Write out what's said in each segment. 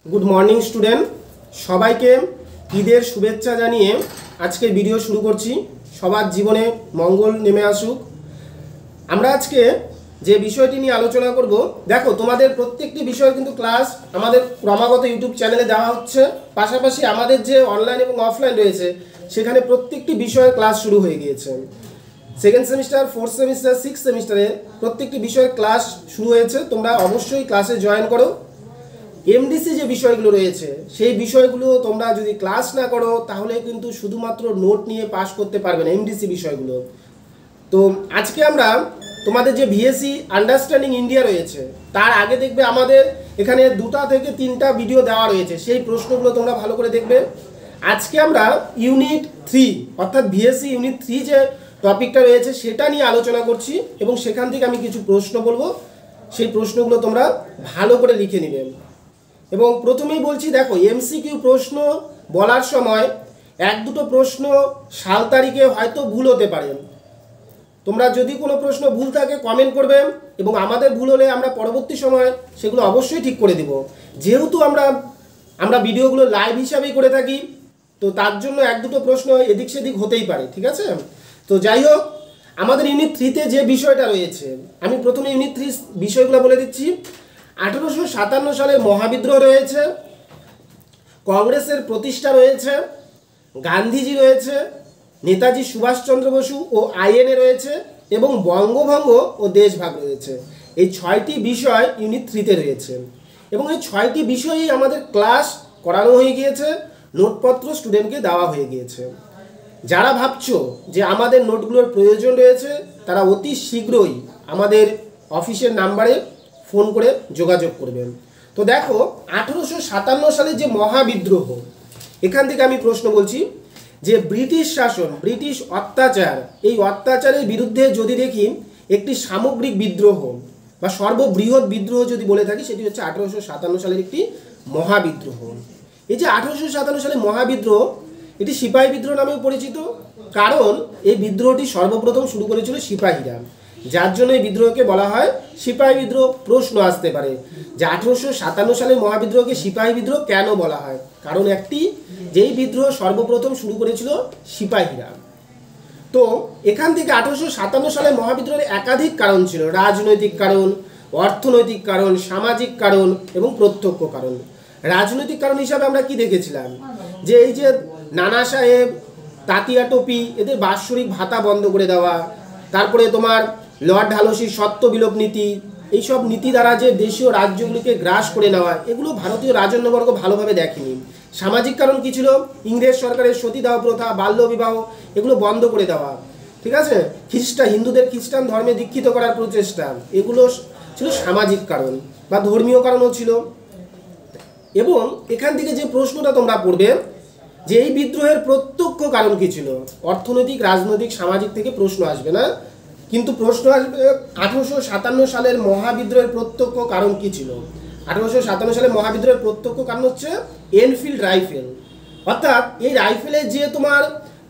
Good morning student, সবাইকে ঈদের শুভেচ্ছা জানিয়ে আজকে ভিডিও শুরু করছি। সবার জীবনে মঙ্গল নেমে আসুক। আমরা আজকে যে বিষয়টি নিয়ে আলোচনা করব, দেখো তোমাদের প্রত্যেকটি বিষয় কিন্তু ক্লাস আমাদের ক্রমাগত ইউটিউব চ্যানেলে দেওয়া হচ্ছে, পাশাপাশি আমাদের যে অনলাইন এবং অফলাইন রয়েছে সেখানে প্রত্যেকটি বিষয়ের ক্লাস শুরু হয়ে গিয়েছে। Second semester, fourth semester, six সেমিস্টারে প্রত্যেকটি বিষয়ের ক্লাস শুরু হয়েছে। তোমরা অবশ্যই ক্লাসে জয়েন করো। এমডিসি যে বিষয়গুলো রয়েছে সেই বিষয়গুলো তোমরা যদি ক্লাস না করো তাহলে কিন্তু শুধুমাত্র নোট নিয়ে পাস করতে পারবে না এমডিসি বিষয়গুলো। তো আজকে আমরা তোমাদের যে ভিএসসি আন্ডারস্ট্যান্ডিং ইন্ডিয়া রয়েছে তার আগে দেখবে আমাদের এখানে 2টা থেকে 3টা ভিডিও দেওয়া রয়েছে, সেই প্রশ্নগুলো তোমরা ভালো করে দেখবে। আজকে আমরা ইউনিট 3 অর্থাৎ ভিএসসি ইউনিট 3 যে টপিকটা রয়েছে সেটা নিয়ে আলোচনা করছি এবং সেখান থেকে আমি কিছু প্রশ্ন বলবো, সেই প্রশ্নগুলো তোমরা ভালো করে লিখে নেবে। এবং প্রথমেই বলছি, দেখো এমসিকিউ প্রশ্ন বলার সময় 1-2টো প্রশ্ন সাল তারিখে হয়তো ভুল হতে পারে। তোমরা যদি কোনো প্রশ্ন ভুল থাকে কমেন্ট করবে এবং আমাদের ভুল হলে আমরা পরবর্তী সময় সেগুলো অবশ্যই ঠিক করে দেব। যেহেতু আমরা ভিডিওগুলো লাইভ হিসাবেই করে থাকি, তো তার জন্য 1-2টো প্রশ্ন এদিক সেদিক হতেই পারে, ঠিক আছে? তো যাই হোক, আমাদের ইউনিট 3-তে যে বিষয়টা রয়েছে, আমি প্রথমে ইউনিট 3 বিষয়গুলো বলে দিচ্ছি। 1857 সালে মহাবিদ্রোহ রয়েছে, কংগ্রেসের প্রতিষ্ঠা রয়েছে, গান্ধীজি রয়েছে, নেতাজি সুভাষচন্দ্র বসু ও আইএনএ রয়েছে এবং বঙ্গভঙ্গ ও দেশভাগ রয়েছে। এই 6টি বিষয় ইউনিট 3-তে রয়েছে এবং এই 6টি বিষয়ই আমাদের ক্লাস করানো হয়ে গিয়েছে, নোটপত্র স্টুডেন্টকে দেওয়া হয়ে গিয়েছে। যারা ভাবছো যে আমাদের নোটগুলোর প্রয়োজন রয়েছে তারা অতি শীঘ্রই আমাদের অফিসের নাম্বারে ফোন করে যোগাযোগ করবেন। তো দেখো 1857 সালে যে মহাবিদ্রোহ, এখান থেকে আমি প্রশ্ন বলছি যে ব্রিটিশ শাসন, ব্রিটিশ অত্যাচার, এই অত্যাচারের বিরুদ্ধে যদি দেখি একটি সামগ্রিক বিদ্রোহ বা সর্ববৃহৎ বিদ্রোহ যদি বলে থাকি সেটি হচ্ছে 1857 সালের একটি মহাবিদ্রোহ। এই যে 1857 সালে মহাবিদ্রোহ, এটি সিপাহী বিদ্রোহ নামেও পরিচিত, কারণ এই বিদ্রোহটি সর্বপ্রথম শুরু করেছিল সিপাহীরা, যার জন্য এই বিদ্রোহকে বলা হয় সিপাহী বিদ্রোহ। প্রশ্ন আসতে পারে যে 1857 সালের মহাবিদ্রোহকে সিপাহী বিদ্রোহ কেন বলা হয়? কারণ একটি, যেই বিদ্রোহ সর্বপ্রথম শুরু করেছিল সিপাহীরা। তো এখান থেকে 1857 সালের মহাবিদ্রোহের একাধিক কারণ ছিল, রাজনৈতিক কারণ, অর্থনৈতিক কারণ, সামাজিক কারণ এবং প্রত্যক্ষ কারণ। রাজনৈতিক কারণ হিসাবে আমরা কি দেখেছিলাম যে এই যে নানা সাহেব, তাতিয়া টোপি, এদের বাৎসরিক ভাতা বন্ধ করে দেওয়া, তারপরে তোমার লর্ড ডালহৌসির সত্ত্ব বিলোপ নীতি, এইসব নীতি দ্বারা যে দেশীয় রাজ্যগুলিকে গ্রাস করে নেওয়া, এগুলো ভারতীয় রাজন্যবর্গ ভালোভাবে দেখেনি। সামাজিক কারণ কি ছিল? ইংরেজ সরকারের সতীদাহ প্রথা, বাল্য বিবাহ, এগুলো বন্ধ করে দেওয়া, ঠিক আছে? হিন্দুদের খ্রিস্টান ধর্মে দীক্ষিত করার প্রচেষ্টা, এগুলো ছিল সামাজিক কারণ বা ধর্মীয় কারণও ছিল। এবং এখান থেকে যে প্রশ্নটা তোমরা পড়বে যে এই বিদ্রোহের প্রত্যক্ষ কারণ কি ছিল? অর্থনৈতিক, রাজনৈতিক, সামাজিক থেকে প্রশ্ন আসবে না, কিন্তু প্রশ্ন আসবে 1857 সালের মহাবিদ্রোহের প্রত্যক্ষ কারণ কি ছিল। 1857 সালের মহাবিদ্রোহের প্রত্যক্ষ কারণ হচ্ছে এনফিল্ড রাইফেল, অর্থাৎ এই রাইফেলে যে তোমার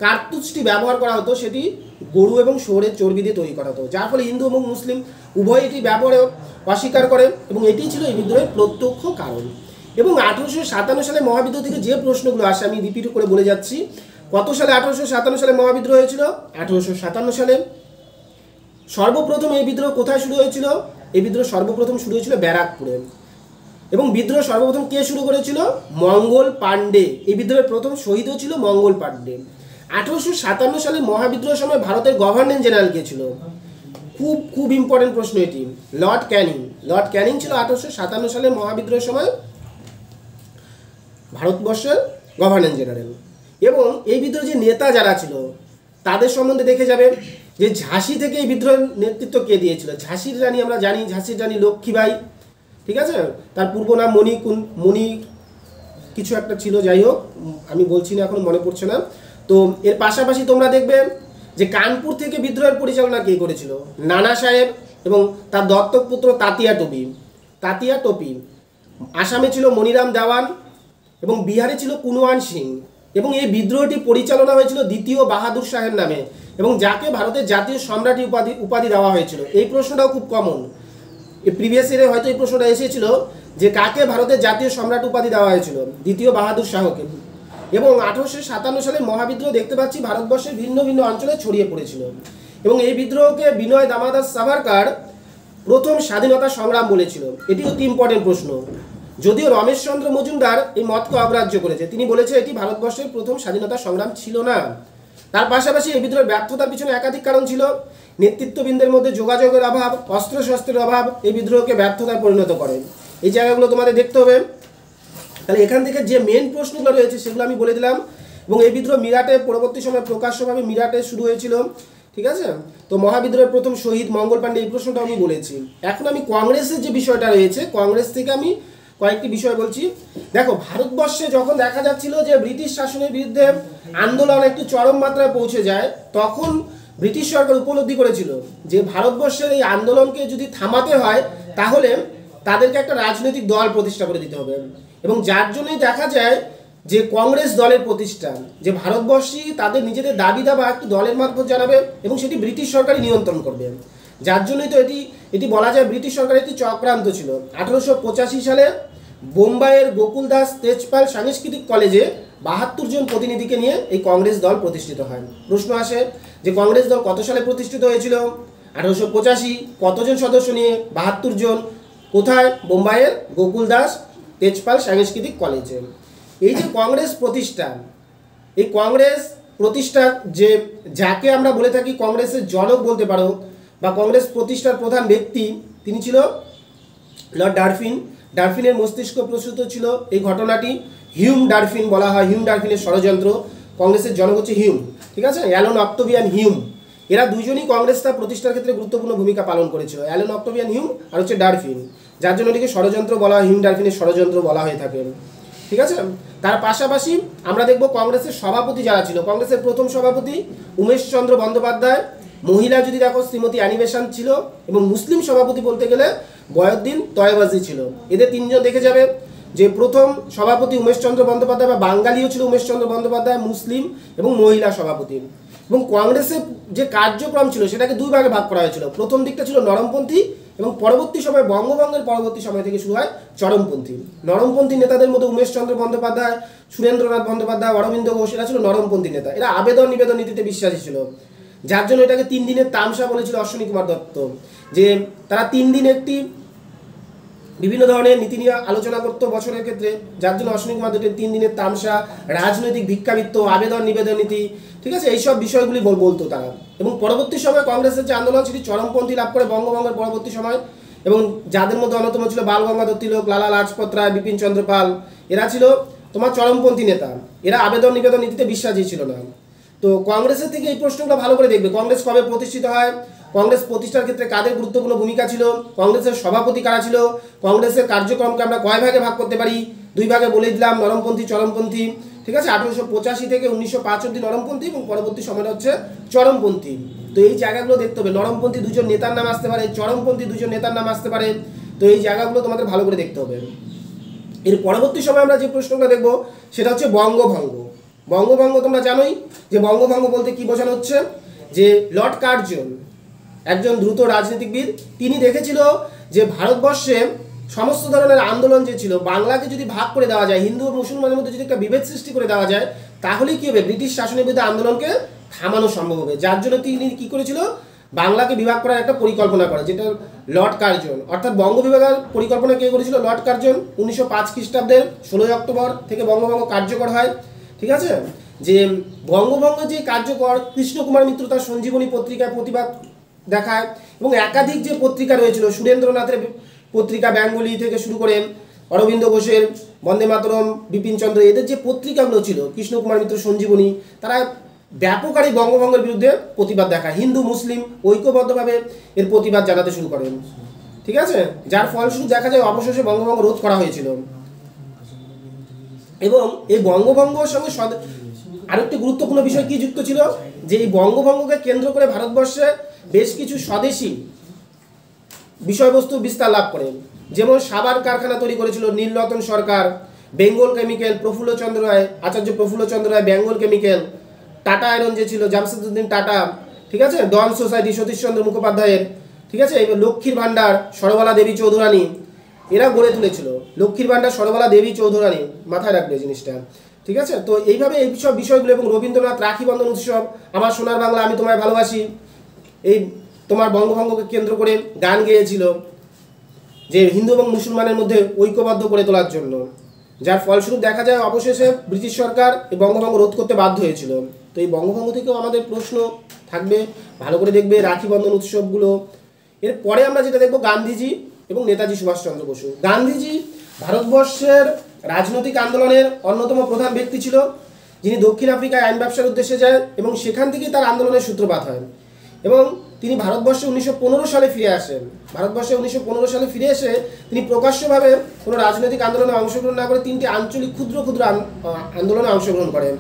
কার্তুজটি ব্যবহার করা হতো সেটি গরু এবং শুয়োরের চর্বি দিয়ে তৈরি করা হতো, যার ফলে হিন্দু এবং মুসলিম উভয় এটি ব্যবহারে অস্বীকার করে এবং এটি ছিল এই বিদ্রোহের প্রত্যক্ষ কারণ। এবং 1857 সালে মহাবিদ্রোহ থেকে যে প্রশ্নগুলো আসে আমি রিপিট করে বলে যাচ্ছি। কত সালে 1857 সালে মহাবিদ্রোহ হয়েছিল? 1857 সালে। সর্বপ্রথম এই বিদ্রোহ কোথায় শুরু হয়েছিল? এই বিদ্রোহ সর্বপ্রথম শুরু হয়েছিল ব্যারাকপুরে এবং বিদ্রোহ সর্বপ্রথম কে শুরু করেছিল? মঙ্গল পাণ্ডে। এই বিদ্রোহের প্রথম শহীদও ছিল মঙ্গল পাণ্ডে। 1857 সালে মহাবিদ্রোহের সময় ভারতের গভর্নর জেনারেল কে ছিল? খুব ইম্পর্টেন্ট প্রশ্ন এটি, লর্ড ক্যানিং। লর্ড ক্যানিং ছিল 1857 সালের মহাবিদ্রোহের সময় ভারতবর্ষের গভর্নর জেনারেল। এবং এই বিদ্রোহের যে নেতা যারা ছিল তাদের সম্বন্ধে দেখে যাবে যে ঝাঁসি থেকে এই বিদ্রোহের নেতৃত্ব কে দিয়েছিল? ঝাঁসির রানী আমরা জানি, ঝাঁসির রানী লক্ষ্মীবাই, ঠিক আছে? তার পূর্ব নাম মণি কিছু একটা ছিল, যাই হোক আমি বলছি না, এখন মনে পড়ছে না। তো এর পাশাপাশি তোমরা দেখবে যে কানপুর থেকে বিদ্রোহের পরিচালনা কে করেছিল? নানা সাহেব এবং তার দত্তক পুত্র তাতিয়া টোপি। আসামে ছিল মনিরাম দেওয়ান এবং বিহারে ছিল কুনওয়ান সিং। এবং এই বিদ্রোহটি পরিচালনা হয়েছিল দ্বিতীয় বাহাদুর শাহের নামে এবং যাকে ভারতের জাতীয় সম্রাট উপাধি দেওয়া হয়েছিল। এই প্রশ্নটাও খুব কমন, প্রিভিয়াস ইয়ারে হয়তো এই প্রশ্নটা এসেছিল যে কাকে ভারতের জাতীয় সম্রাট উপাধি দেওয়া হয়েছিল, দ্বিতীয় বাহাদুর শাহকে। এবং 1857 সালে মহাবিদ্রোহ দেখতে পাচ্ছি ভারতবর্ষের ভিন্ন ভিন্ন অঞ্চলে ছড়িয়ে পড়েছিল। এবং এই বিদ্রোহকে বিনয় দামোদর সাভারকর প্রথম স্বাধীনতা সংগ্রাম বলেছিল। এটি অতি ইম্পর্টেন্ট প্রশ্ন। যদিও রমেশচন্দ্র মজুমদার এই মতকে অগ্রাহ্য করেছে, তিনি বলেছে এটি ভারতবর্ষের প্রথম স্বাধীনতা সংগ্রাম ছিল না। তার পাশাপাশি এই বিদ্রোহের ব্যর্থতার পিছনে একাধিক কারণ ছিল। নেতৃত্ববৃন্দের মধ্যে যোগাযোগের অভাব, অস্ত্রশস্ত্রের অভাব এই বিদ্রোহকে ব্যর্থতায় পরিণত করে। এই জায়গাগুলো তোমাদের দেখতে হবে। তাহলে এখান থেকে যে মেন প্রশ্নগুলো রয়েছে সেগুলো আমি বলে দিলাম। এবং এই বিদ্রোহ মিরাটে পরবর্তী সময়ে প্রকাশ্যভাবে মিরাটে শুরু হয়েছিল, ঠিক আছে। তো মহাবিদ্রোহের প্রথম শহীদ মঙ্গল পাণ্ডে, এই প্রশ্নটা আমি বলেছি। এখন আমি কংগ্রেসের যে বিষয়টা রয়েছে, কংগ্রেস থেকে আমি কয়েকটি বিষয় বলছি। দেখো, ভারতবর্ষে যখন দেখা যাচ্ছিল যে ব্রিটিশ শাসনের বিরুদ্ধে আন্দোলন একটু চরম মাত্রায় পৌঁছে যায়, তখন ব্রিটিশ সরকার উপলব্ধি করেছিল যে ভারতবর্ষের এই আন্দোলনকে যদি থামাতে হয় তাহলে তাদেরকে একটা রাজনৈতিক দল প্রতিষ্ঠা করে দিতে হবে। এবং যার জন্যই দেখা যায় যে কংগ্রেস দলের প্রতিষ্ঠা, যে ভারতবর্ষী তাদের নিজেদের দাবি দাবা একটি দলের মারফত জানাবে এবং সেটি ব্রিটিশ সরকারই নিয়ন্ত্রণ করবে। যার জন্যই তো এটি বলা যায় ব্রিটিশ সরকারের একটি চক্রান্ত ছিল। 1885 সালে বোম্বাইয়ের গোকুল দাস তেজপাল সাংস্কৃতিক কলেজে 72 জন প্রতিনিধিকে নিয়ে এই কংগ্রেস দল প্রতিষ্ঠিত হয়। প্রশ্ন আসে যে কংগ্রেস দল কত সালে প্রতিষ্ঠিত হয়েছিল? 1885। কতজন সদস্য নিয়ে? 72 জন। কোথায়? বোম্বাইয়ের গোকুল দাস তেজপাল সাংস্কৃতিক কলেজে। এই যে কংগ্রেস প্রতিষ্ঠা, এই কংগ্রেস প্রতিষ্ঠা যে যাকে আমরা বলে থাকি কংগ্রেসের জনক বলতে পারো বা কংগ্রেস প্রতিষ্ঠার প্রধান ব্যক্তি, তিনি ছিল লর্ড ডারফিন। ডারফিনের মস্তিষ্ক প্রসূত ছিল এই ঘটনাটি। হিউম ডারফিন বলা হয়, হিউম ডারফিনের ষড়যন্ত্র। কংগ্রেসের জনক হচ্ছে হিউম, ঠিক আছে, অ্যালান অক্টোভিয়ান হিউম। এরা দুইজনই কংগ্রেস তার প্রতিষ্ঠার ক্ষেত্রে গুরুত্বপূর্ণ ভূমিকা পালন করেছিল, অ্যালান অক্টোভিয়ান হিউম আর হচ্ছে ডারফিন, যার জন্য এটিকে ষড়যন্ত্র বলা হয়, হিউম ডারফিনের ষড়যন্ত্র বলা হয়ে থাকে, ঠিক আছে। তার পাশাপাশি আমরা দেখব কংগ্রেসের সভাপতি যারা ছিল, কংগ্রেসের প্রথম সভাপতি উমেশচন্দ্র বন্দ্যোপাধ্যায়। মহিলা যদি দেখো শ্রীমতী অ্যানি বেসান্ট ছিল। এবং মুসলিম সভাপতি বলতে গেলে বয়উদ্দিন তয়েবাজি ছিল। এদের তিনজন দেখে যাবে যে প্রথম সভাপতি উমেশচন্দ্র বন্দ্যোপাধ্যায় বা বাঙালিও ছিল উমেশচন্দ্র বন্দ্যোপাধ্যায়, মুসলিম এবং মহিলা সভাপতি। এবং কংগ্রেসের যে কার্যক্রম ছিল সেটাকে দুই ভাগে ভাগ করা হয়েছিল। প্রথম দিকটা ছিল নরমপন্থী এবং পরবর্তী সময়ে বঙ্গভঙ্গের পরবর্তী সময় থেকে শুরু হয় চরমপন্থী। নরমপন্থী নেতাদের মধ্যে উমেশচন্দ্র বন্দ্যোপাধ্যায়, সুরেন্দ্রনাথ বন্দ্যোপাধ্যায়, অরবিন্দ ঘোষ, এরা ছিল নরমপন্থী নেতা। এরা আবেদন নিবেদন নীতিতে বিশ্বাসী ছিল, যার জন্য এটাকে 3 দিনের তামসা বলেছিল অশ্বিনী কুমার দত্ত, যে তারা 3 দিন একটি বিভিন্ন ধরনের নীতি নিয়ে আলোচনা করতো বছরের ক্ষেত্রে, যার জন্য অশ্বিনী কুমার দত্তের 3 দিনের তামসা, রাজনৈতিক ভিক্ষাবৃত্ত, আবেদন নিবেদন নীতি, ঠিক আছে, এইসব বিষয়গুলি বলতো তারা। এবং পরবর্তী সময় কংগ্রেসের যে আন্দোলন সেটি চরমপন্থী লাভ করে বঙ্গভঙ্গের পরবর্তী সময়। এবং যাদের মধ্যে অন্যতম ছিল বাল গঙ্গাধর তিলক, লালা লাজপত রায়, বিপিন চন্দ্র পাল, এরা ছিল তোমার চরমপন্থী নেতা। এরা আবেদন নিবেদন নীতিতে বিশ্বাসী ছিল না। তো কংগ্রেসের থেকে এই প্রশ্নগুলো ভালো করে দেখবে। কংগ্রেস কবে প্রতিষ্ঠিত হয়, কংগ্রেস প্রতিষ্ঠার ক্ষেত্রে কাদের গুরুত্বপূর্ণ ভূমিকা ছিল, কংগ্রেসের সভাপতি কারা ছিল, কংগ্রেসের কার্যক্রমকে আমরা কয় ভাগে ভাগ করতে পারি? 2 ভাগে বলে দিলাম, নরমপন্থী চরমপন্থী, ঠিক আছে। 1885 থেকে 1905 অবধি নরমপন্থী এবং পরবর্তী সময়টা হচ্ছে চরমপন্থী। তো এই জায়গাগুলো দেখতে হবে। নরমপন্থী 2 জন নেতার নাম আসতে পারে, চরমপন্থী 2 জন নেতার নাম আসতে পারে। তো এই জায়গাগুলো তোমাদের ভালো করে দেখতে হবে। এর পরবর্তী সময় আমরা যে প্রশ্নটা দেখব সেটা হচ্ছে বঙ্গভঙ্গ। বঙ্গভঙ্গ তোমরা জানোই যে বঙ্গভঙ্গ বলতে কি বোঝানো হচ্ছে, যে লর্ড কার্জন একজন দ্রুত রাজনীতিবিদ, তিনি দেখেছিল যে ভারতবর্ষে সমস্ত ধরনের আন্দোলন যে ছিল, বাংলাকে যদি ভাগ করে দেওয়া যায়, হিন্দু ও মুসলমানের মধ্যে যদি একটা বিভেদ সৃষ্টি করে দেওয়া যায়, তাহলেই কী হবে, ব্রিটিশ শাসনের বিরুদ্ধে আন্দোলনকে থামানো সম্ভব হবে। যার জন্য তিনি কী করেছিল, বাংলাকে বিভাগ করার একটা পরিকল্পনা করে, যেটা লর্ড কার্জন, অর্থাৎ বঙ্গ বিভাগের পরিকল্পনা কে করেছিল, লর্ড কার্জন। 1905 খ্রিস্টাব্দের 16 অক্টোবর থেকে বঙ্গভঙ্গ কার্যকর হয়, ঠিক আছে। যে বঙ্গভঙ্গ যে কার্যকর, কৃষ্ণকুমার মিত্র তার সঞ্জীবনী পত্রিকায় প্রতিবাদ দেখায় এবং একাধিক যে পত্রিকা রয়েছিল, সুরেন্দ্রনাথের পত্রিকা বেঙ্গলি থেকে শুরু করে অরবিন্দ ঘোষের বন্দে মাতরম, বিপিন চন্দ্র, এদের যে পত্রিকাগুলো ছিল, কৃষ্ণকুমার মিত্র সঞ্জীবনী, তারা ব্যাপক আর এই বঙ্গভঙ্গের বিরুদ্ধে প্রতিবাদ দেখায়। হিন্দু মুসলিম ঐক্যবদ্ধভাবে এর প্রতিবাদ জানাতে শুরু করেন, ঠিক আছে। যার ফলস্বরূপ দেখা যায় অবশেষে বঙ্গভঙ্গ রোধ করা হয়েছিল। এবং এই বঙ্গভঙ্গের সঙ্গে আরেকটি গুরুত্বপূর্ণ বিষয় কি যুক্ত ছিল, যে এই বঙ্গভঙ্গকে কেন্দ্র করে ভারতবর্ষে বেশ কিছু স্বদেশী বিষয়বস্তু বিস্তার লাভ করে। যেমন সাবান কারখানা তৈরি করেছিল নীলরতন সরকার, বেঙ্গল কেমিক্যাল প্রফুল্লচন্দ্র রায়, আচার্য প্রফুল্লচন্দ্র রায়, বেঙ্গল কেমিক্যাল, টাটা আয়রন যে ছিল জামশেদউদ্দিন টাটা, ঠিক আছে, ডন সোসাইটি সতীশচন্দ্র মুখোপাধ্যায়ের, ঠিক আছে, লক্ষ্মীর ভাণ্ডার সরবালা দেবী চৌধুরানী, এরা গড়ে তুলেছিল। লক্ষ্মীর ভাণ্ডার সরবালা দেবী চৌধুরানী, মাথায় রাখবে জিনিসটা, ঠিক আছে? তো এইভাবে এই সব বিষয়গুলো, এবং রবীন্দ্রনাথ রাখি বন্ধন উৎসব, আমার সোনার বাংলা আমি তোমায় ভালোবাসি, এই তোমার বঙ্গভঙ্গকে কেন্দ্র করে গান গেয়েছিল, যে হিন্দু এবং মুসলমানের মধ্যে ঐক্যবদ্ধ করে তোলার জন্য, যার ফলস্বরূপ দেখা যায় অবশেষে ব্রিটিশ সরকার এই বঙ্গভঙ্গ রোধ করতে বাধ্য হয়েছিল। তো এই বঙ্গভঙ্গ থেকেও আমাদের প্রশ্ন থাকবে, ভালো করে দেখবে রাখি বন্ধন উৎসবগুলো। এরপরে আমরা যেটা দেখব গান্ধীজি এবং নেতাজি সুভাষচন্দ্র বসু। গান্ধীজি ভারতবর্ষের রাজনৈতিক আন্দোলনের অন্যতম প্রধান ব্যক্তি ছিল, যিনি দক্ষিণ আফ্রিকায় আইন ব্যবসার উদ্দেশ্যে যায় এবং সেখান থেকেই তার আন্দোলনের সূত্রপাত হয়। এবং তিনি ভারতবর্ষে 1915 সালে ফিরে আসেন। ভারতবর্ষে 1915 সালে ফিরে এসে তিনি প্রকাশ্যভাবে কোনো রাজনৈতিক আন্দোলনে অংশগ্রহণ না করে 3টি আঞ্চলিক ক্ষুদ্র ক্ষুদ্র আন্দোলনে অংশগ্রহণ করেন।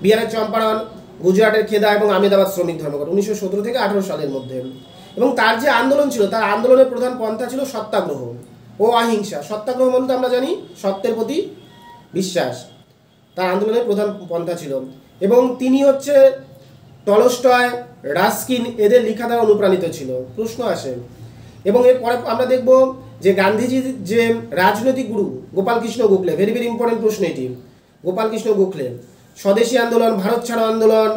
বিহারের চম্পারণ, গুজরাটের খেদা এবং আহমেদাবাদ শ্রমিক ধর্মঘট 1917 থেকে 18 সালের মধ্যে। এবং তার যে আন্দোলন ছিল, তার আন্দোলনের প্রধান পন্থা ছিল সত্যাগ্রহ ও অহিংসা। সত্যাগ্রহ বলতে আমরা জানি সত্যের প্রতি বিশ্বাস, তার আন্দোলনের প্রধান পন্থা ছিল। এবং তিনি হচ্ছে টলস্টয়, রাস্কিন এদের লেখা দ্বারা অনুপ্রাণিত ছিল। প্রশ্ন আসে। এবং এরপরে আমরা দেখব যে গান্ধীজির যে রাজনৈতিক গুরু Gopal Krishna Gokhale, very very important প্রশ্ন এটি। গোপালকৃষ্ণ গোখলে স্বদেশী আন্দোলন, ভারত ছাড়ো আন্দোলন,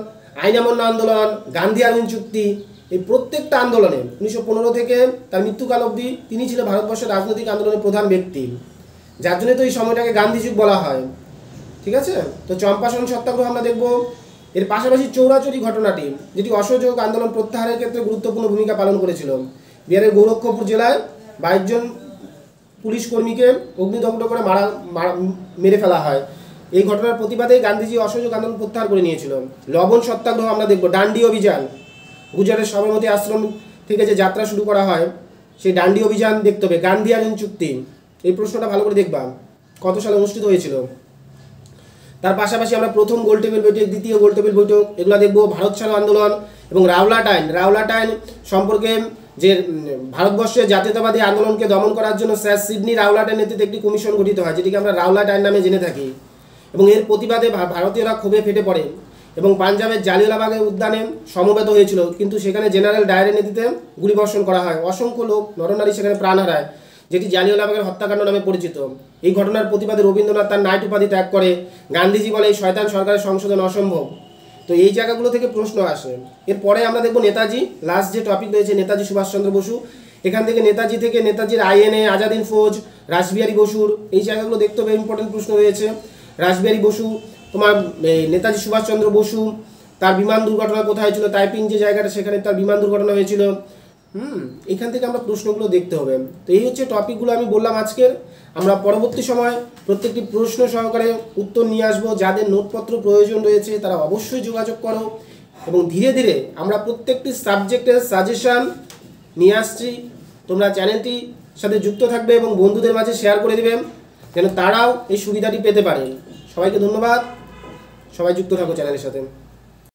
আইন অমান্য আন্দোলন, গান্ধী আর্মিন চুক্তি, এই প্রত্যেকটা আন্দোলনে 1915 থেকে তার মৃত্যুকাল অবধি তিনি ছিলেন ভারতবর্ষের রাজনৈতিক আন্দোলনের প্রধান ব্যক্তি, যার জন্য তো এই সময়টাকে গান্ধী যুগ বলা হয়, ঠিক আছে? তো চম্পাসন সত্যাগ্রহ আমরা দেখব। এর পাশাপাশি চৌরাচৌরি ঘটনাটি, যেটি অসহযোগ আন্দোলন প্রত্যাহারের ক্ষেত্রে গুরুত্বপূর্ণ ভূমিকা পালন করেছিল। বিহারের গোরক্ষপুর জেলায় 22 জন পুলিশ কর্মীকে অগ্নিদগ্ধ করে মেরে ফেলা হয়। এই ঘটনার প্রতিবাদে গান্ধীজি অসহযোগ আন্দোলন প্রত্যাহার করে নিয়েছিল। লবণ সত্যাগ্রহ আমরা দেখব। ডান্ডি অভিযান, গুজরাটের সবরমতী আশ্রম থেকে যে যাত্রা শুরু করা হয়, সেই ডান্ডি অভিযান দেখতে হবে। গান্ধী আর্মিন চুক্তি, এই প্রশ্নটা ভালো করে দেখবা, কত সালে অনুষ্ঠিত হয়েছিল। তার পাশাপাশি আমরা প্রথম গোলটেবিল বৈঠক, দ্বিতীয় গোলটেবিল বৈঠক, এগুলো দেখব। ভারত ছাড়ো আন্দোলন এবং রাওলাট আইন সম্পর্কে, যে ভারতবর্ষে জাতীয়তাবাদী আন্দোলনকে দমন করার জন্য স্যার সিডনি রাওলাটের নেতৃত্বে একটি কমিশন গঠিত হয়, যেটিকে আমরা রাওলাট আইন নামে জেনে থাকি। এবং এর প্রতিবাদে ভারতীয়রা ক্ষোভে ফেটে পড়ে এবং পাঞ্জাবের জালিয়ানওয়ালাবাগের উদ্যানে সমবেত হয়েছিল, কিন্তু সেখানে জেনারেল ডায়ারের নেতৃত্বে গুলিবর্ষণ করা হয়। অসংখ্য লোক, নরনারী সেখানে প্রাণ হারায়, যেটি জালিয়ানওয়ালাবাগের হত্যাকাণ্ড নামে পরিচিত। এই ঘটনার প্রতিবাদে রবীন্দ্রনাথ তার নাইট উপাধি ত্যাগ করে। গান্ধীজি বলে এই শয়তান সরকারের সংশোধন অসম্ভব। তো এই জায়গাগুলো থেকে প্রশ্ন আসে। এরপরে আমরা দেখব নেতাজি, লাস্ট যে টপিক রয়েছে নেতাজি সুভাষচন্দ্র বসু। এখান থেকে নেতাজির আইএনএ, আজাদিন ফৌজ, রাসবিহারী বসুর এই জায়গাগুলো দেখতে হবে, ইম্পর্টেন্ট প্রশ্ন রয়েছে। রাসবিহারী বসু, তোমার নেতাজি সুভাষচন্দ্র বসু, তার বিমান দুর্ঘটনা কোথায় হয়েছিল, টাইপিং যে জায়গাটা, সেখানে তার বিমান দুর্ঘটনা হয়েছিল। এখান থেকে আমরা প্রশ্নগুলো দেখতে হবে। তো এই হচ্ছে টপিকগুলো আমি বললাম আজকের। আমরা পরবর্তী সময় প্রত্যেকটি প্রশ্ন সহকারে উত্তর নিয়ে আসবো। যাদের নোটপত্র প্রয়োজন রয়েছে তারা অবশ্যই যোগাযোগ করো, এবং ধীরে ধীরে আমরা প্রত্যেকটি সাবজেক্টের সাজেশান নিয়ে আসছি। তোমরা চ্যানেলটির সাথে যুক্ত থাকবে এবং বন্ধুদের মাঝে শেয়ার করে দেবে, যেন তারাও এই সুবিধাটি পেতে পারে। সবাইকে ধন্যবাদ, সবাই যুক্ত থাকো চ্যানেলের সাথে।